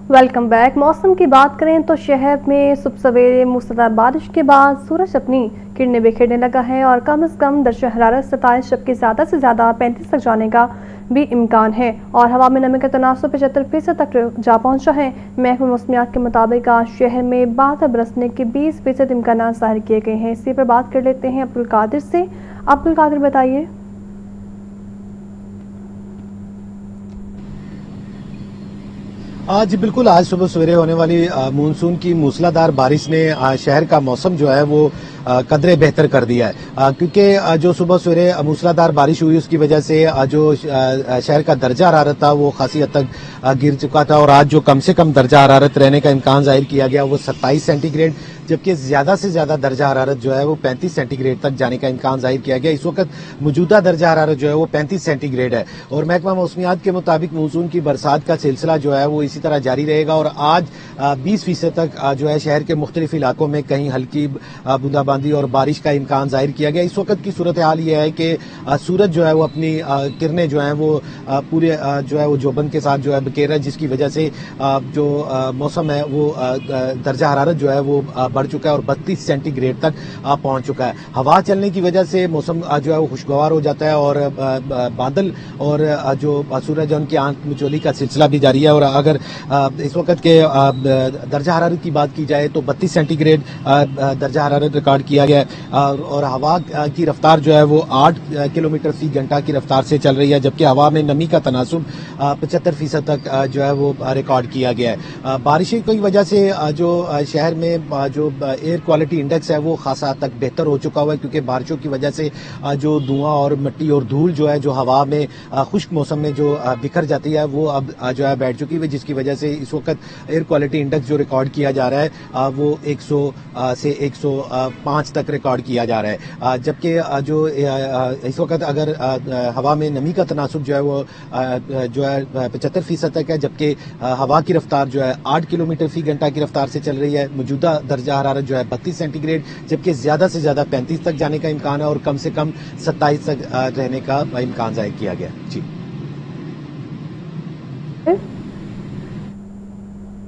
Welcome back. موسم کی بات کریں تو شہر میں صبح سویرے موسلادھار بارش کے بعد سورج اپنی کرنیں بکھیرنے لگا ہے اور کم از کم درجہ حرارت 27 جبکہ زیادہ سے زیادہ 35 تک جانے کا بھی امکان ہے اور ہوا میں نمی کا تناسب 75% تک جا پہنچا ہے۔ محکمہ موسمیات کے مطابق آج شہر میں بادل برسنے کے 20% امکانات ظاہر کیے گئے ہیں۔ اسی پر بات کر لیتے ہیں عبدالقادر سے۔ عبدالقادر بتائیے۔ جی بالکل، آج صبح سویرے ہونے والی مونسون کی موسلادھار بارش نے شہر کا موسم جو ہے وہ قدرے بہتر کر دیا ہے، کیونکہ جو صبح سویرے موسلادھار بارش ہوئی اس کی وجہ سے جو شہر کا درجہ حرارت تھا وہ خاصی حد تک گر چکا تھا اور آج جو کم سے کم درجہ حرارت رہنے کا امکان ظاہر کیا گیا وہ 27 سینٹی گریڈ، جبکہ زیادہ سے زیادہ درجہ حرارت جو ہے وہ 35 سینٹی گریڈ تک جانے کا امکان ظاہر کیا گیا۔ اس وقت موجودہ درجہ حرارت جو ہے وہ 35 سینٹی گریڈ ہے اور محکمہ موسمیات کے مطابق مونسون کی برسات کا سلسلہ جو ہے وہ اسی طرح جاری رہے گا اور آج 20% تک جو ہے شہر کے مختلف علاقوں میں کہیں ہلکی بوندا باندی اور بارش کا امکان ظاہر کیا گیا۔ اس وقت کی صورتحال یہ ہے کہ سورج جو ہے وہ اپنی کرنیں جو ہیں وہ پورے جو ہے وہ جوبن کے ساتھ جو ہے بکھیر رہا ہے، جس کی وجہ سے جو موسم ہے وہ درجہ حرارت جو ہے وہ بڑھ چکا ہے اور 32 سینٹی گریڈ تک پہنچ چکا ہے۔ ہوا چلنے کی وجہ سے موسم جو ہے وہ خوشگوار ہو جاتا ہے اور بادل اور جو سورج ہے ان کی آنکھ مچولی کا سلسلہ بھی جاری ہے اور اگر اس وقت کے درجہ حرارت کی بات کی جائے تو 32 سینٹی گریڈ درجہ حرارت ریکارڈ کیا گیا ہے اور ہوا کی رفتار جو ہے وہ 8 کلومیٹر فی گھنٹہ کی رفتار سے چل رہی ہے، جبکہ ہوا میں نمی کا تناسب 75% تک جو ہے وہ ریکارڈ کیا گیا ہے۔ بارشیں کی وجہ سے جو شہر میں جو ایئر کوالٹی انڈیکس ہے وہ خاصا حد تک بہتر ہو چکا ہوا ہے، کیونکہ بارشوں کی وجہ سے جو دھواں اور مٹی اور دھول جو ہے جو ہوا میں خشک موسم میں جو بکھر جاتی ہے وہ اب جو ہے بیٹھ چکی ہے، جس کی وجہ سے اس وقت ایئر کوالٹی انڈیکس جو ریکارڈ کیا جا رہا ہے وہ 100 سے 105 تک ریکارڈ کیا جا رہا ہے، جبکہ جو اس وقت اگر ہوا میں نمی کا تناسب جو ہے وہ جو ہے 75% تک ہے، جبکہ ہوا کی رفتار جو ہے 8 کلومیٹر فی گھنٹہ کی رفتار سے چل رہی ہے۔ موجودہ درجہ حرارت جو ہے 32 سینٹی گریڈ، جبکہ زیادہ سے زیادہ 35 تک جانے کا امکان ہے اور کم سے کم 27 تک رہنے کا امکان ظاہر کیا گیا۔ جی